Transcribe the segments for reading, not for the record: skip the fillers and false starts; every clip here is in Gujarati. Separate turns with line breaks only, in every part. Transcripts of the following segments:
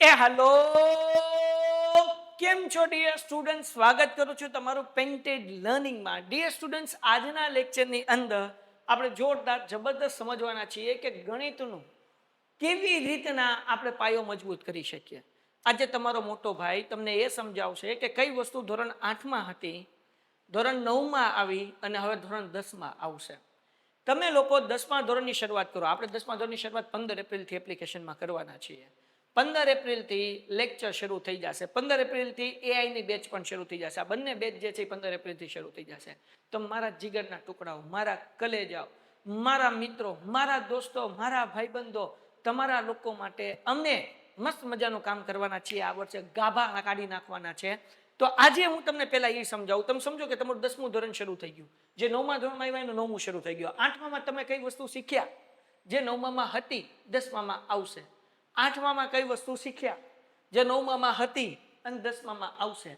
હેલો, કેમ છો ડિયર સ્ટુડન્ટ? સ્વાગત કરું છું તમારું પેન્ટેડ લર્નિંગમાં. ડિયર સ્ટુડન્ટ્સ, આજના લેક્ચરની અંદર આપણે જોરદાર જબરદસ્ત સમજવાના છીએ કે ગણિતનું કેવી રીતના આપણે પાયો મજબૂત કરી શકીએ. આજે તમારો મોટો ભાઈ તમને એ સમજાવશે કે કઈ વસ્તુ ધોરણ 8માં હતી, ધોરણ 9માં આવી અને હવે ધોરણ 10માં આવશે. તમે લોકો 10મા ધોરણની શરૂઆત કરો. આપણે 10મા ધોરણની શરૂઆત 15 એપ્રિલથી એપ્લિકેશનમાં કરવાના છીએ. 15 એપ્રિલથી લેક્ચર શરૂ થઈ જશે. 15 એપ્રિલથી એઆઈની બેચ પણ શરૂ થઈ જશે. આ બંને બેચ જે છે 15 એપ્રિલથી શરૂ થઈ જશે. તો મારા જીગરના ટુકડાઓ, મારા કલેજાઓ, મારા મિત્રો, મારા દોસ્તો, મારા ભાઈબંધો, તમારા લોકો માટે અમે મસ્ત મજાનું કામ કરવાના છીએ. આ વર્ષે ગાભા કાઢી નાખવાના છે. તો આજે હું તમને પહેલા એ સમજાવું. તમે સમજો કે તમારું 10મું ધોરણ શરૂ થઈ ગયું. જે 9મા ધોરણમાં આવ્યા એનું 9મું શરૂ થઈ ગયું. 8મામાં તમે કઈ વસ્તુ શીખ્યા જે 9મામાં હતી 10મામાં આવશે. 8મામાં કઈ વસ્તુ શીખ્યા જે 9મામાં હતી અને 10મામાં આવશે.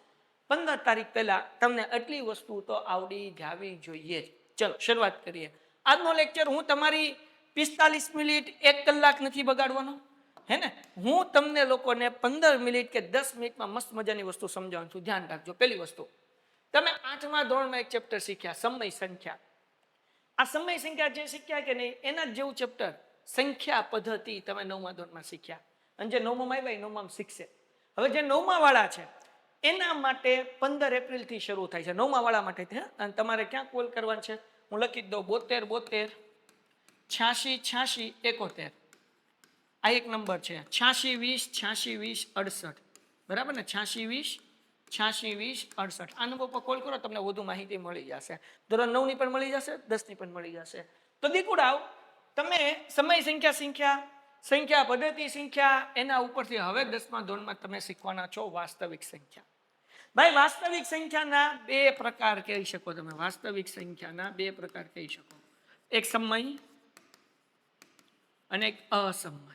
15 તારીખ પહેલા તમને આટલી વસ્તુ તો આવડી જવી જોઈએ. ચલો શરૂઆત કરીએ. આજનો લેક્ચર હું તમારી 45 મિનિટ 1 કલાક નથી બગાડવાનો, હે ને? હું તમને લોકોને 15 મિનિટ કે 10 મિનિટમાં મસ્ત મજાની વસ્તુ સમજાવું છું. ધ્યાન રાખજો. પહેલી વસ્તુ, તમે 8મા ધોરણમાં એક ચેપ્ટર શીખ્યા, સમય સંખ્યા. આ સમય સંખ્યા જે શીખ્યા કે નહીં એના જ જેવું ચેપ્ટર સંખ્યા પદ્ધતિ તમે 9મા ધોરણમાં શીખ્યા. અને જે 9મામાં આવ્યા એ 9મામાં શીખશે. હવે જે 9મા વાળા છે એના માટે 15 એપ્રિલથી શરૂ થાય છે. 9મા વાળા માટે અને તમારે ક્યાં કોલ કરવાનું છે હું લખી દઉં. 72 72 86 86 71. આ એક નંબર છે. 86 20 86 20 68. બરાબર ને? 86 20 86 20 68. આ નંબર પર કોલ કરો, તમને વધુ માહિતી મળી જશે. ધોરણ 9ની પણ મળી જશે, 10ની પણ મળી જશે. તો દીકુડાઓ, તમે સમય સંખ્યા શીખ્યા, સંખ્યા પદ્ધતિ શીખ્યા. એના ઉપરથી હવે 10મા ધોરણમાં તમે શીખવાના છો વાસ્તવિક સંખ્યા. ભાઈ, વાસ્તવિક સંખ્યાના બે પ્રકાર કહી શકો તમે. વાસ્તવિક સંખ્યાના બે પ્રકાર કહી શકો. એક સમય અને એક અસમય.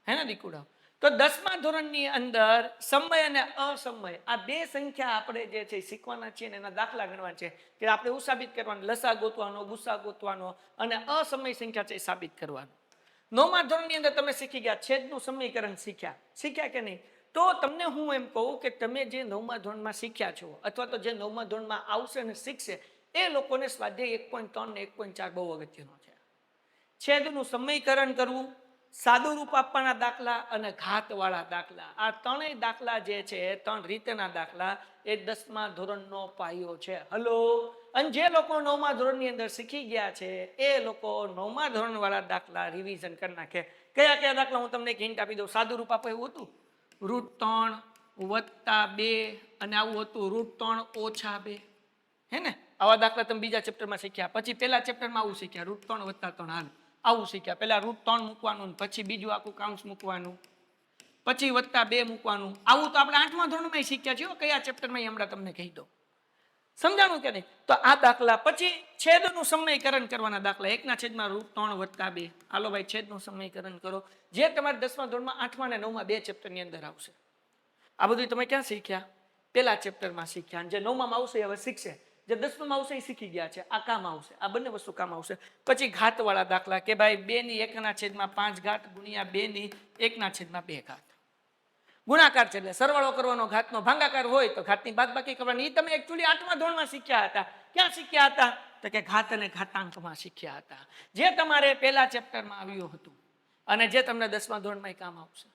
હે ને દીકુડા? તો 10મા ધોરણની અંદર સમય અને અસમય આ બે સંખ્યા આપણે જે છે શીખવાના છીએ. એના દાખલા ગણવાના છે કે આપણે શું સાબિત કરવાનું? લસા ગોતવાનો, ગુસા ગોતવાનો અને અસમય સંખ્યા છે સાબિત કરવાનું. 9મા ધોરણની અંદર તમે શીખી ગયા, છેદનું સમીકરણ શીખ્યા કે નહીં? તો તમને હું એમ કહું કે તમે જે 9મા ધોરણમાં શીખ્યા છો અથવા તો જે 9મા ધોરણમાં આવશે અને શીખશે એ લોકોને સ્વાધ્યાય 1.3 ને 1.4 બહુ અગત્યનો છે. છેદનું સમીકરણ કરવું, સાદું રૂપ આપવાના દાખલા અને ઘાતવાળા દાખલા. આ ત્રણેય દાખલા જે છે, ત્રણ રીતના દાખલા, એ 10મા ધોરણનો પાયો છે. હલો. અને જે લોકો 9મા ધોરણની અંદર શીખી ગયા છે એ લોકો 9મા ધોરણવાળા દાખલા રિવિઝન કરી નાખે. કયા કયા દાખલા હું તમને એક હિન્ટ આપી દઉં. સાદું રૂપ આપો એવું હતું, √3 + 2 અને આવું હતું √3 - 2. હે ને? આવા દાખલા તમે બીજા ચેપ્ટરમાં શીખ્યા. પછી પહેલા ચેપ્ટરમાં આવું શીખ્યા, √3 + 3 હાલ આવું શીખ્યા. પહેલા √3 મૂકવાનું, પછી બીજું આખું કાઉન્સ મૂકવાનું, પછી +2 મૂકવાનું. આવું તો આપણે 8મા ધોરણમાં શીખ્યા છીએ. કયા ચેપ્ટરમાં હમણાં તમને કહી દઉં. સમજાણું કે નહીં? તો આ દાખલા. પછી છેદનું સમીકરણ કરવાના દાખલા. 1/√3 + 2. હાલો ભાઈ, છેદનું સમીકરણ કરો. જે તમારે 10મા ધોરણમાં 8મા અને 9મા બે ચેપ્ટરની અંદર આવશે. આ બધું તમે ક્યાં શીખ્યા? પહેલા ચેપ્ટરમાં શીખ્યા. જે 9મામાં આવશે હવે શીખશે. જે 10મામાં આવશે એ શીખી ગયા છે. આ કામ આવશે. આ બંને વસ્તુ કામ આવશે. પછી ઘાતવાળા દાખલા કે ભાઈ 2/1/5 ઘાત ગુણ્યા 2/1/2 ઘાત. ગુણાકાર છે એટલે સરવાળો કરવાનો, ઘાતનો ભાગાકાર હોય તો ઘાતની બાદબાકી કરવાની. એ તમે એકચ્યુઅલી 8મા ધોરણમાં શીખ્યા હતા. ક્યાં શીખ્યા હતા? તો કે ઘાત અને ઘાતાંકમાં શીખ્યા હતા. જે તમારે પહેલા ચેપ્ટરમાં આવ્યું હતું અને જે તમને 10મા ધોરણમાં કામ આવશે.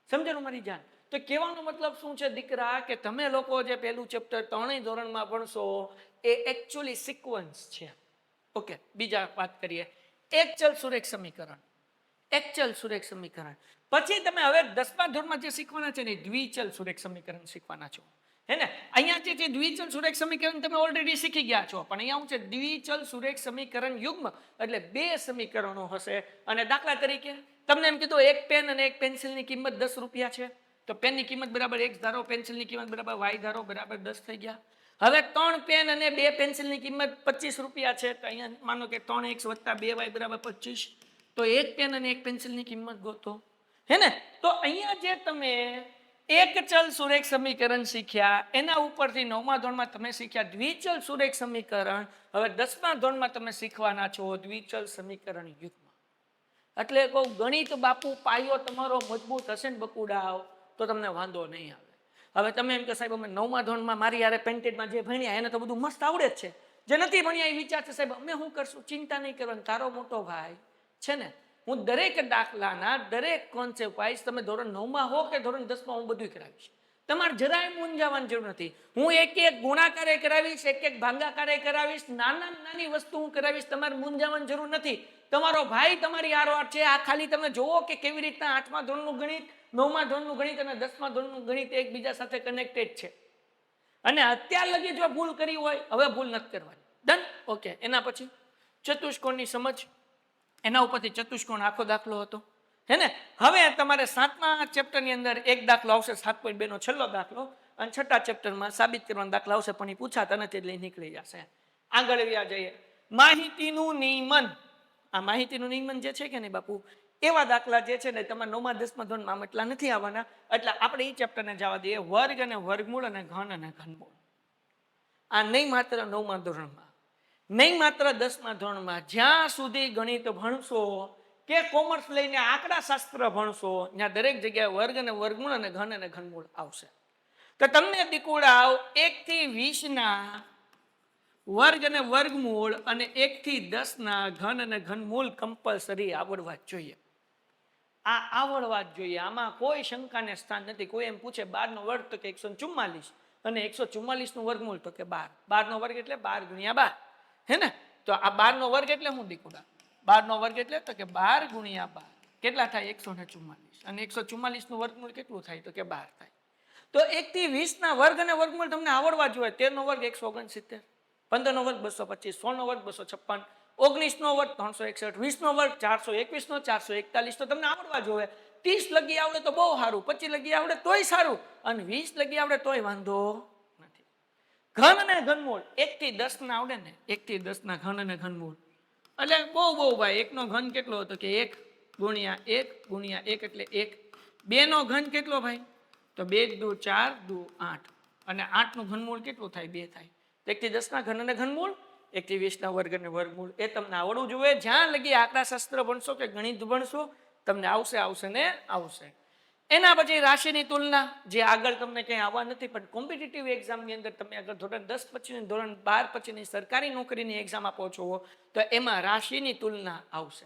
સમજ્યું મારી જાન? તો કહેવાનો મતલબ શું છે દીકરા? કે તમે લોકો જે પહેલું ચેપ્ટર ત્રણેય ધોરણમાં ભણશો એ એકચ્યુઅલી સિક્વન્સ છે. ઓકે, બીજા વાત કરીએ. એક ચલ સુરેખ સમીકરણ, એક ચલ સુરેખ સમીકરણ. પછી તમે હવે 10મા ધોરણમાં જે શીખવાના છે ને દ્વિચલ સુરેખ સમીકરણ શીખવાના છો. હે ને? અહીંયા જે દ્વિચલ સુરેખ સમીકરણ તમે ઓલરેડી શીખી ગયા છો, પણ અહીંયા શું છે? દ્વિચલ સુરેખ સમીકરણ યુગ્મ એટલે બે સમીકરણો હશે. અને દાખલા તરીકે તમને એમ કીધું એક પેન અને એક પેન્સિલની કિંમત 10 રૂપિયા છે. તો પેનની કિંમત બરાબર x ધારો, પેન્સિલની કિંમત બરાબર y ધારો, બરાબર 10 થઈ ગયા. હવે 3 પેન અને 2 પેન્સિલની કિંમત 25 રૂપિયા છે. તો અહીંયા માનો કે 3x + 2y બરાબર 25. તો એક પેન અને એક પેન્સિલની કિંમત ગોતો. હે ને? તો અહીંયા જે તમે એક ચલ સુરેખ સમીકરણ શીખ્યા એના ઉપરથી 9મા ધોરણમાં તમે શીખ્યા દ્વિચલ સુરેખ સમીકરણ. હવે 10મા ધોરણમાં તમે શીખવાના છો દ્વિચલ સમીકરણ યુગ્મ. એટલે કહું ગણિત બાપુ પાયો તમારો મજબૂત હશે ને બકુડાઓ તો તમને વાંધો નહીં આવે. હવે તમે એમ કે સાહેબ અમે 9મા ધોરણમાં મારી યારે પેન્ટેડમાં જે ભણ્યા એને તો બધું મસ્ત આવડે જ છે, જે નથી ભણ્યા એ વિચારશે સાહેબ અમે શું કરશું. ચિંતા નહીં કરવાની, તારો મોટો ભાઈ છે ને હું દરેક દાખલાના દરેક કોન્સેપ્ટ વાઇઝ તમે ધોરણ 9માં હો કે ધોરણ 10માં હું બધું કરાવીશ. તમારે જરાય મૂંઝાવાની જરૂર નથી. હું એક એક ગુણાકારે કરાવીશ, એક એક ભાગાકારે કરાવીશ, નાની વસ્તુ હું કરાવીશ. તમારે મૂંઝાવાની જરૂર નથી. તમારો ભાઈ તમારી આરવાર છે. આ ખાલી તમે જોવો કે કેવી રીતના 8મા ધોરણનું ગણિત, 9મા ધોરણનું ગણિત અને 10મા ધોરણનું ગણિત એકબીજા સાથે કનેક્ટેડ છે. અને અત્યાર લગી જો ભૂલ કરી હોય હવે ભૂલ નથી કરવાની. Done, okay. એના પછી ચતુષ્કોણની સમજ, એના ઉપરથી ચતુષ્કોણ આખો દાખલો હતો હે ને. હવે તમારે 7મા ચેપ્ટરની અંદર એક દાખલો આવશે, 7.2 નો છેલ્લો દાખલો, અને 6ઠા ચેપ્ટરમાં સાબિત કરવાનો દાખલો આવશે, પણ એ પૂછાતા નથી એટલે નીકળી જશે. આગળ વ્યા જઈએ. માહિતીનું નિયમન. આ માહિતીનું નિયમન જે છે કે નહીં બાપુ, એવા દાખલા જે છે ને તમારે 9મા 10મા ધોરણમાં એટલા નથી આવવાના, એટલે આપણે એ ચેપ્ટરને જવા દઈએ. વર્ગ અને વર્ગમૂળ અને ઘન અને ઘનમૂળ આ નહીં માત્ર 9મા ધોરણમાં, નહીં માત્ર 10મા ધોરણમાં, જ્યાં સુધી ગણિત ભણશો કે કોમર્સ લઈને આંકડા શાસ્ત્ર ભણશો ત્યાં દરેક જગ્યાએ વર્ગ અને વર્ગમૂળ અને ઘન અને ઘનમૂળ આવશે. તો તમને દીકુડાઓ 1 થી 20ના વર્ગ અને વર્ગમૂળ અને 1 થી 10ના ઘન અને ઘનમૂળ કમ્પલસરી આવડવા જ જોઈએ. આ આવડવા જ જોઈએ. આમાં કોઈ શંકાને સ્થાન નથી. કોઈ એમ પૂછે 12 નો વર્ગ તો કે 144 અને 144 નું વર્ગમૂળ તો કે 12. 12 નો વર્ગ એટલે 12 ગુણ્યા 12 હે ને. તો આ 12 નો વર્ગ એટલે હું દીકુડા 12 નો વર્ગ એટલે તો કે 12 ગુણ્યા 12 કેટલા થાય 144, અને 144 નું વર્ગમૂળ કેટલું થાય તો કે 12 થાય. તો 1 થી 20 ના વર્ગ અને વર્ગમૂળ તમને આવડવા જોઈએ. 13 નો વર્ગ 169, 15 નો વર્ગ 225, 16 નો વર્ગ 256, 19 નો વર્ગ 361, 20 નો વર્ગ 421 નો 441 તો તમને આવડવા જોઈએ. 30 લગી આવડે તો બહુ સારું, 25 લગી આવડે તોય સારું, અને 20 લગી આવડે તોય વાંધો નથી. ઘન અને ઘનમૂળ 1 થી 10 ના આવડે ને, 1 થી 10 ના ઘન અને ઘનમૂળ એટલે બહુ ભાઈ. 1 નો ઘન કેટલો હતો કે 1 ગુણ્યા 1 ગુણ્યા 1 એટલે 1. 2 નો ઘન કેટલો ભાઈ તો 2 દુ 4 દુ 8, અને 8 નું ઘનમૂળ કેટલું થાય 2 થાય. 1 થી 10 ના ઘન અને ઘનમૂળ, 1 થી 20 ના વર્ગ અને વર્ગમૂળ એ તમને આવડવું જોઈએ. જ્યાં લગી આંકડા શાસ્ત્ર ભણશો કે ગણિત ભણશો તમને આવશે ને આવશે. એના પછી રાશિની તુલના, જે આગળ તમને ક્યાંય આવવા નથી, પણ કોમ્પિટિટિવ એક્ઝામની અંદર તમે અગર ધોરણ 10 પછી ધોરણ 12 પછીની સરકારી નોકરીની એક્ઝામ આપો છો તો એમાં રાશિની તુલના આવશે.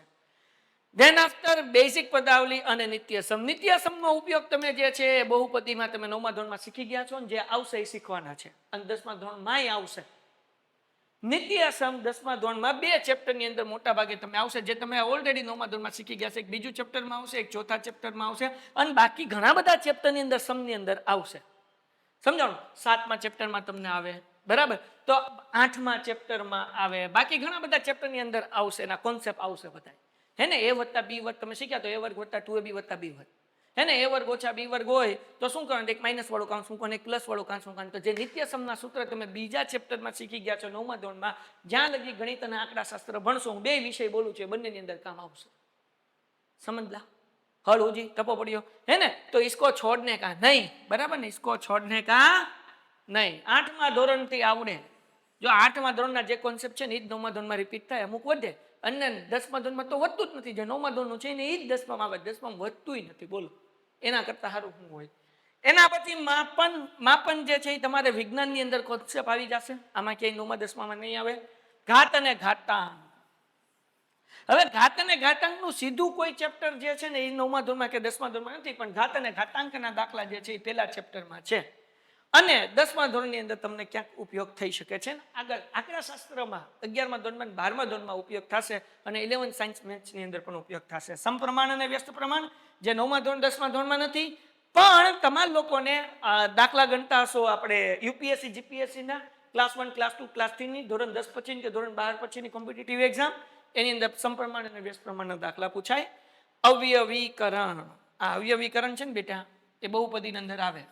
ધેન આફ્ટર બેઝિક પદાવલી અને નિત્યસમ. નિત્યસમનો ઉપયોગ તમે જે છે બહુપદીમાં તમે 9મા ધોરણમાં શીખી ગયા છો ને, જે આવશે એ શીખવાના છે, અને 10મા ધોરણમાંય આવશે. નિત્યસમ 10મા ધોરણમાં 2 ચેપ્ટરની અંદર મોટા ભાગે તમે આવશે, જે તમે ઓલરેડી 9મા ધોરણમાં શીખી ગયા છે. એક બીજું ચેપ્ટરમાં આવશે, એક ચોથા ચેપ્ટરમાં આવશે, અને બાકી ઘણા બધા ચેપ્ટરની અંદર સમની અંદર આવશે. સમજાણું? 7મા ચેપ્ટરમાં તમને આવે, બરાબર, તો 8મા ચેપ્ટરમાં આવે, બાકી ઘણા બધા ચેપ્ટરની અંદર આવશે. એના કોન્સેપ્ટ આવશે બધા હે ને. a વત્તા b વર્ગ તમે શીખ્યા તો a વર્ગ વત્તા 2ab વત્તા b વર્ગ હે ને. a વર્ગ ઓછા b વર્ગ હોય તો શું કરવાનું, એક માઇનસ વાળું કાઉન્સ મૂકવાનું, એક પ્લસ વાળું કાઉન્સ મૂકવાનું. તો જે નિત્યસમના સૂત્ર તમે બીજા ચેપ્ટરમાં શીખી ગયા છો 9મા ધોરણમાં, જ્યાં લગી ગણિત અને આંકડા શાસ્ત્ર ભણશો, હું 2 વિષય બોલું છું, બંનેની અંદર કામ આવશે. સમજલા? હળ ઉજી ટપો પડ્યો હે ને. તો इसको छोड़ने का नहीं, બરાબર ને, इसको छोड़ने का નહીં. 8મા ધોરણથી આવડે. જો 8મા ધોરણના જે કોન્સેપ્ટ છે ને એ જ 9મા ધોરણમાં રિપીટ થાય, અમુક વધે, અને 10મા ધોરણમાં તો વધતું જ નથી. જે 9મા ધોરણનું છે ને એ જ 10માં આવે, 10માં વધતું નથી. બોલો એના કરતા સારું શું હોય. એના પછી માપન જે છે એ તમારે વિજ્ઞાનની અંદર કોન્સેપ્ટ આવી જશે. આમાં ક્યાંય 9મા 10માં નહીં આવે. ઘાત અને ઘાતાંક. હવે ઘાત અને ઘાતાંકનું સીધું કોઈ ચેપ્ટર જે છે ને એ 9મા ધોરણમાં કે 10મા ધોરણમાં નથી, પણ ઘાત અને ઘાતાંકના દાખલા જે છે એ પહેલા ચેપ્ટરમાં છે, અને 10મા ધોરણની અંદર તમને ક્યાંક ઉપયોગ થઈ શકે છે. આગળ આંકડા શાસ્ત્રમાં 11મા ધોરણમાં 12મા ધોરણમાં ઉપયોગ થશે, અને 11 સાયન્સ મેથ્સની અંદર પણ ઉપયોગ થશે. સમપ્રમાણ અને વ્યસ્ત પ્રમાણ જે 9મા ધોરણ 10મા ધોરણમાં નથી, પણ તમારા લોકોને દાખલા ગણતા હશો આપણે યુપીએસસી જીપીએસસીના ક્લાસ 1 ક્લાસ 2 ક્લાસ 3 ની ધોરણ 10 પછીની કે ધોરણ 12 પછીની કોમ્પિટિટિવ એક્ઝામ, એની અંદર સમપ્રમાણ અને વ્યસ્ત પ્રમાણના દાખલા પૂછાય. અવયવીકરણ. આ અવયવીકરણ છે ને બેટા, એ બહુપદીની અંદર આવે.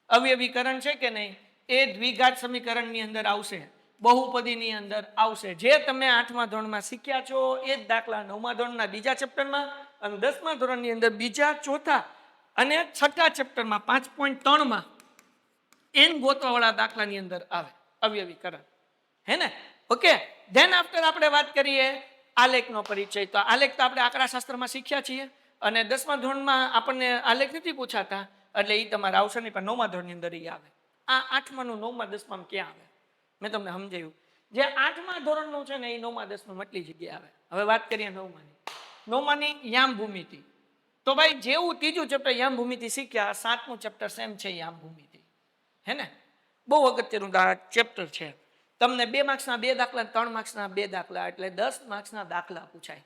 અવયવીકરણ છે કે નહીં એ દ્વિઘાત સમીકરણની અંદર આવશે, બહુપદીની અંદર આવશે. જે તમે 8મા ધોરણમાં શીખ્યા છો એ જ દાખલા 9મા ધોરણના બીજા ચેપ્ટરમાં, અને 10મા ધોરણની અંદર બીજા, ચોથા અને 6ઠા ચેપ્ટરમાં 5.3માં એન ગોતવાવાળા દાખલાની અંદર આવે અવયવીકરણ હે ને. ઓકે, ધેન આફ્ટર આપણે વાત કરીએ આલેખનો પરિચય. તો આલેખ તો આપણે આંકડાશાસ્ત્રમાં શીખ્યા છીએ અને 10મા ધોરણમાં આપણને આલેખ નથી પૂછાતા, એટલે એ તમારે આવશે નહીં, પણ 9મા ધોરણની અંદર એ આવે. આ 8માનું 9મા 10મામાં ક્યાં આવે? મેં તમને સમજાવ્યું. જે 8મા ધોરણનું છે ને એ 9મા 10મા એટલી જગ્યાએ આવે. હવે વાત કરીએ 9માની. 9માની યામ ભૂમિતિ. તો ભાઈ જેવું ત્રીજું ચેપ્ટર યામ ભૂમિતિ શીખ્યા, 7મું ચેપ્ટર સેમ છે યામ ભૂમિતિ. હે ને? બહુ અગત્યનું ચેપ્ટર છે. તમને 2 માર્ક્સના 2 દાખલા, 3 માર્ક્સના 2 દાખલા, એટલે 10 માર્ક્સના દાખલા પૂછાય.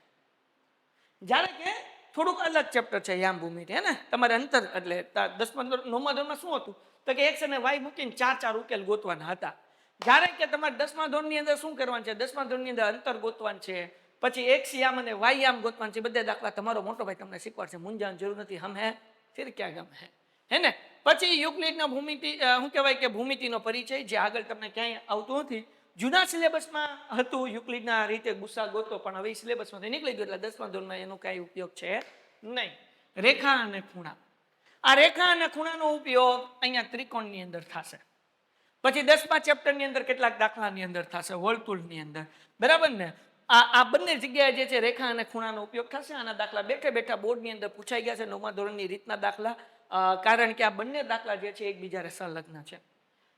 જ્યારે કે થોડુંક અલગ ચેપ્ટર છે યામ ભૂમિતિ. હે ને? તમારે અંતર એટલે 9મા ધોરણમાં શું હતું તો કે x અને y મૂકીને 4 ઉકેલ ગોતવાના હતા. જ્યારે કે તમારે 10મા ધોરણની અંદર શું કરવાનું છે? 10મા ધોરણની અંદર અંતર ગોતવાનું છે, પછી x યામ અને y યામ ગોતવાનું છે. બધા દાખલા તમારો મોટો ભાઈ તમને શીખવાડશે, મૂંઝાવાની જરૂર નથી. હમ હે ફિર ક્યાં ગમ હે ને? પછી યુક્લિડના ભૂમિતિ, શું કહેવાય કે ભૂમિતિનો પરિચય, જે આગળ તમને ક્યાંય આવતું નથી. જૂના સિલેબસમાં હતું યુક્લિડના રીતે ગુસ્સા ગોતો, પણ હવે સિલેબસમાંથી નીકળી ગયું એટલે 10મા ધોરણમાં એનો કાંઈ ઉપયોગ છે નહીં. રેખા અને ખૂણા. આ રેખા અને ખૂણાનો ઉપયોગ અહીંયા ત્રિકોણની અંદર થશે. પછી 10મા ચેપ્ટરની અંદર કેટલાક દાખલાની અંદર થશે, વર્તુળની અંદર. બરાબર ને? આ બંને જગ્યાએ જે છે રેખા અને ખૂણાનો ઉપયોગ થશે. આના દાખલા બેઠે બેઠા બોર્ડની અંદર પૂછાઈ ગયા છે, 9મા ધોરણની રીતના દાખલા, કારણ કે આ બંને દાખલા જે છે એકબીજાને સંલગ્ન છે.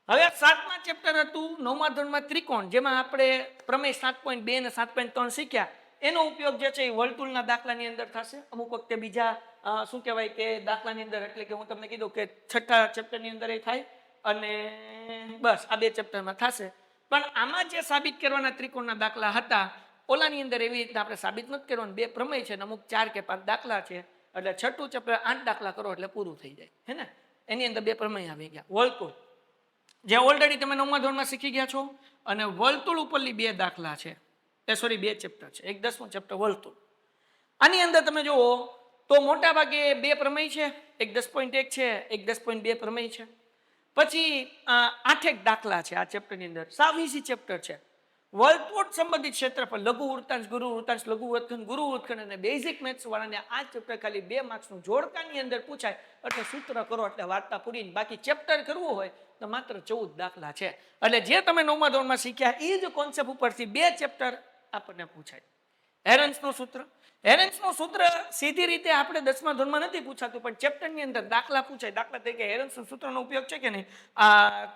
હવે 7મા ચેપ્ટર હતું 9મા ધોરણમાં ત્રિકોણ, જેમાં આપણે પ્રમેય 7.2 અને 7.3 શીખ્યા. એનો ઉપયોગ જે છે એ વર્તુળના દાખલાની અંદર થશે. અમુક વખતે બીજા શું કહેવાય કે દાખલાની અંદર, એટલે કે હું તમને કીધું કે 6ઠા ચેપ્ટરની અંદર એ થાય, અને બસ આ 2 ચેપ્ટરમાં થશે. પણ આમાં જે સાબિત કરવાના ત્રિકોણના દાખલા હતા, ઓલાની અંદર એવી રીતના આપણે સાબિત નથી કરવાનું. 2 પ્રમેય છે ને અમુક 4 કે 5 દાખલા છે, એટલે 6ઠું ચેપ્ટર 8 દાખલા કરો એટલે પૂરું થઈ જાય. હે ને? એની અંદર 2 પ્રમેય આવી ગયા. વર્તુળ જે ઓલરેડી તમે 9મા ધોરણમાં શીખી ગયા છો, અને વર્તુળ ઉપરની 2 દાખલા છે, 2 ચેપ્ટર છે. એક 10મું ચેપ્ટર વર્તુળ. આની અંદર તમે જુઓ તો મોટા ભાગે 2 પ્રમેય છે, એક 10.1 છે, એક 10.2 પ્રમેય છે. પછી 8 દાખલા છે આ ચેપ્ટરની અંદર. સાવ ઈઝી ચેપ્ટર છે. વર્તુળ સંબંધિત ક્ષેત્રફળ, લઘુ વૃત્તાંશ, ગુરુ વૃત્તાંશ, લઘુ વર્ગખંડ, ગુરુ વર્ગખંડ અને બેઝિક મેથ્સ વાળાને આ ચેપ્ટર ખાલી 2 માર્ક્સનું જોડકાની અંદર પૂછાય એટલે સૂત્ર કરો એટલે વાર્તા પૂરી. બાકી ચેપ્ટર કરવું હોય તો માત્ર 14 દાખલા છે. એટલે જે તમે 9મા ધોરણમાં શીખ્યા એ જ કોન્સેપ્ટ ઉપરથી 2 ચેપ્ટર આપણને પૂછાય. હેરન્સનું સૂત્ર. હેરન્સનું સૂત્ર સીધી રીતે આપણે 10મા ધોરણમાં નથી પૂછાતું, પણ ચેપ્ટરની અંદર દાખલા પૂછાય. દાખલા તરીકે હેરન્સનું સૂત્રનો ઉપયોગ છે કે નહીં,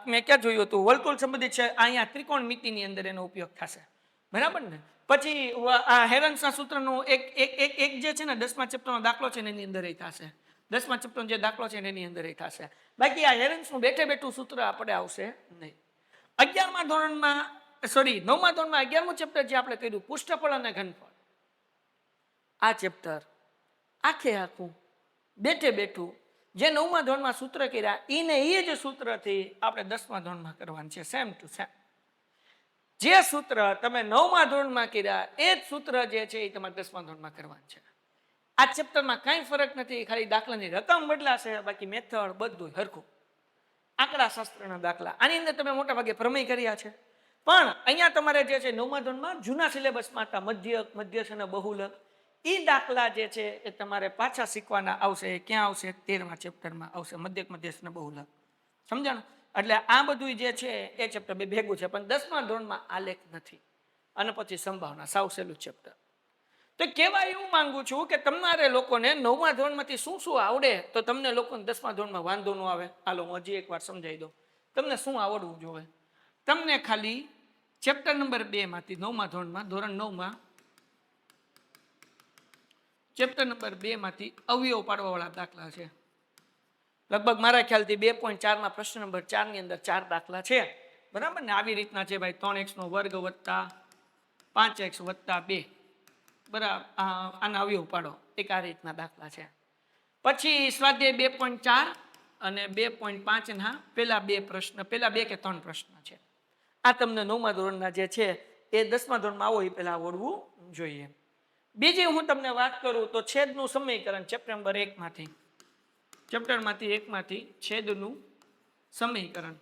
મેં ક્યાં જોયું હતું? વર્તુળ સંબંધિત છે, અહીંયા ત્રિકોણમિતિની અંદર એનો ઉપયોગ થશે. બરાબર ને? પછી આ હેરન્સના સૂત્રનો એક જે છે ને 10મા ચેપ્ટરનો દાખલો છે ને એની અંદર એ થશે. 10મા ચેપ્ટરનો જે દાખલો છે એની અંદર એ થશે. બાકી આ હેરન્સનું બેઠે બેઠું સૂત્ર આપણે આવશે નહીં. 11મા ધોરણમાં 9મા ધોરણમાં 11મું ચેપ્ટર જે આપણે કર્યું, પૃષ્ઠફળ અને ઘનફળ. આ ચેપ્ટર આખું બેઠે બેઠું જે 9મા ધોરણમાં સૂત્ર કર્યા એને એ જ સૂત્રથી આપણે 10મા ધોરણમાં કરવાનું છે, સેમ ટુ સેમ. જે સૂત્ર તમે 9મા ધોરણમાં કર્યા એ જ સૂત્ર જે છે એ તમારે 10મા ધોરણમાં કરવાનું છે. આ ચેપ્ટરમાં કાંઈ ફરક નથી, ખાલી દાખલાની રકમ બદલાશે, બાકી મેથડ બધું હરખું. આંકડા શાસ્ત્રના દાખલા આની અંદર તમે મોટા ભાગે પ્રમેય કર્યા છે, પણ અહીંયા તમારે જે છે 9મા ધોરણમાં જૂના સિલેબસમાં હતા મધ્યક, મધ્યસ્થ અને બહુલક. એ દાખલા જે છે એ તમારે પાછા શીખવાના આવશે. ક્યાં આવશે? 13મા ચેપ્ટરમાં આવશે, મધ્યક, મધ્યસ્થ અને બહુલક. સમજાણું? એટલે આ બધું જે છે એ ચેપ્ટર બે ભેગું છે, પણ 10મા ધોરણમાં આલેખ નથી. અને પછી સંભાવના, સાવ સહેલું ચેપ્ટર. તો કહેવા એવું માંગુ છું કે તમારે લોકોને 9મા ધોરણમાંથી શું શું આવડે તો તમને લોકોને 10મા ધોરણમાં વાંધો ન આવે. હાલો હું હજી એકવાર સમજાવી દઉં. તમને શું આવડવું જોઈએ? તમને ખાલી ચેપ્ટર નંબર 2 માંથી 9મા ધોરણમાં, ધોરણ 9માં ચેપ્ટર નંબર 2 માંથી અવયવ પાડવાવાળા દાખલા છે. લગભગ મારા ખ્યાલથી 2.4માં પ્રશ્ન નંબર 4 ની અંદર 4 દાખલા છે. બરાબર ને? આવી રીતના છે ભાઈ, 3x² વત્તા 5x વત્તા 2. બરાબર, આના અવયવ પાડો, એક આ રીતના દાખલા છે. પછી સ્વાધ્યાય 2.4 અને 2.5 ના પેલા 2 પ્રશ્ન, પેલા 2 કે 3 પ્રશ્ન છે. આ તમને 9મા ધોરણના જે છે એ 10મા ધોરણમાં આવો એ પહેલા આવડવું જોઈએ. બીજી હું તમને વાત કરું તો છેદનું સમીકરણ, ચેપ્ટર નંબર 1 માંથી, ચેપ્ટરમાંથી 1 માંથી છેદનું સમીકરણ.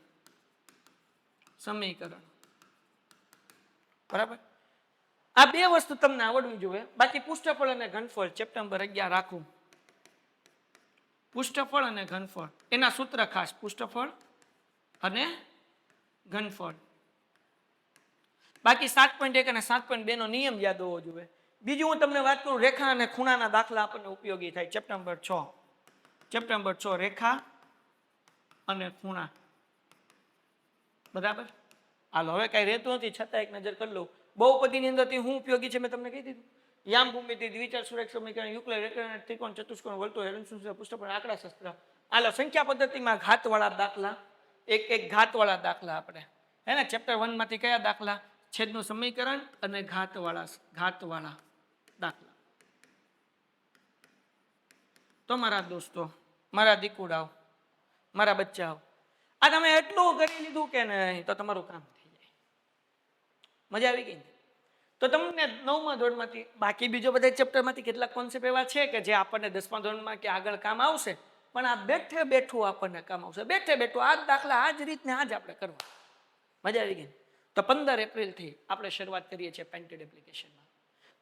બરાબર, આ 2 વસ્તુ તમને આવડવી જોઈએ. બાકી પૃષ્ઠફળ અને ઘનફળ ચેપ્ટર નંબર 11 રાખું. પૃષ્ઠફળ અને ઘનફળ એના સૂત્ર ખાસ, પૃષ્ઠફળ અને ઘનફળ. બાકી 7.1 અને 7.2 નો નિયમ યાદ હોવો જોઈએ. બીજું હું તમને વાત કરું, રેખા અને ખૂણાના દાખલા આપણને ઉપયોગી થાય. ચેપ્ટર નંબર 6 રેખા અને ખૂણા. બરાબર. હાલો હવે કઈ રહેતું નથી છતાં એક નજર કરી લઉં. બહુપદીની અંદરથી શું ઉપયોગી છે મેં તમને કહી દીધું. યામ ભૂમિતિ, દ્વિચાર, સુરેખ સમીકરણ, યુક્લિડ, રેખાખંડ, ત્રિકોણ, ચતુષ્કોણ, વર્તુળ, હેલનસૂત્ર, પુષ્ઠફળ, આંકડાશાસ્ત્ર. હાલો સંખ્યા પદ્ધતિમાં ઘાતવાળા દાખલા, એક ઘાતવાળા દાખલા આપણે હે ને ચેપ્ટર 1 માંથી કયા દાખલા? છેદનું સમીકરણ અને ઘાતવાળા દાખલા. તો મારા દોસ્તો, મારા દીકુડાઓ, મારા બચ્ચાઓ, આ તમે એટલું કરી લીધું કે નહીં તો તમારું કામ થઈ જાય. મજા આવી ગઈ ને? તો તમને 9મા ધોરણમાંથી બાકી બીજો બધા ચેપ્ટરમાંથી કેટલાક કોન્સેપ્ટ એવા છે કે જે આપણને 10મા ધોરણમાં કે આગળ કામ આવશે, પણ આ બેઠે બેઠું આપણને કામ આવશે. બેઠે બેઠું આ દાખલા આ જ રીતને આજ આપણે કરવા. મજા આવી ગઈ? તો 15 એપ્રિલથી આપણે શરૂઆત કરીએ છીએ પેન્ટેડ એપ્લિકેશનમાં.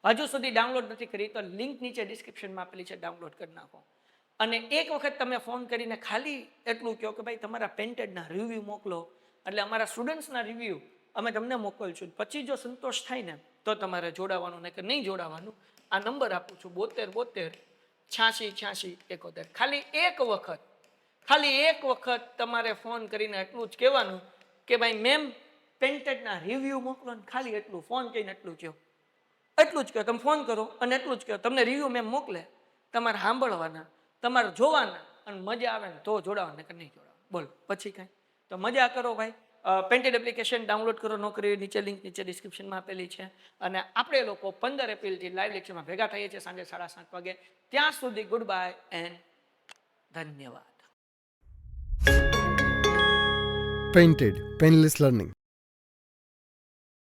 હજુ સુધી ડાઉનલોડ નથી કરી તો લિંક નીચે ડિસ્ક્રિપ્શનમાં આપેલી છે, ડાઉનલોડ કરી નાખો. અને એક વખત તમે ફોન કરીને ખાલી એટલું કહો કે ભાઈ તમારા પેન્ટેડના રિવ્યૂ મોકલો, એટલે અમારા સ્ટુડન્ટ્સના રિવ્યૂ અમે તમને મોકલશું. પછી જો સંતોષ થાય ને તો તમારે જોડાવાનું, નહીં કે નહીં જોડાવાનું. આ નંબર આપું છું 72 86 86 71. ખાલી એક વખત તમારે ફોન કરીને એટલું જ કહેવાનું કે ભાઈ મેમ પેન્ટેડના રિવ્યૂ મોકલો ને. ખાલી એટલું ફોન કરીને એટલું કહો, એટલું જ કહો. તમે ફોન કરો અને એટલું જ કહો તમને રિવ્યૂ મેમ મોકલે, તમારે સાંભળવાના, તમારે જોવાના, અને મજા આવે ને તો જોડાવાના, કે નહીં જોડાવા. બોલો પછી કાંઈ? તો મજા કરો ભાઈ. પેન્ટેડ એપ્લિકેશન ડાઉનલોડ કરો, ન કરી નીચે લિંક નીચે ડિસ્ક્રિપ્શનમાં આપેલી છે. અને આપણે લોકો 15 એપ્રિલથી લાઈવ લેક્ચરમાં ભેગા થઈએ છીએ સાંજે 7:30 વાગે. ત્યાં સુધી ગુડ બાય એન્ડ ધન્યવાદ.
Painted Painless Learning.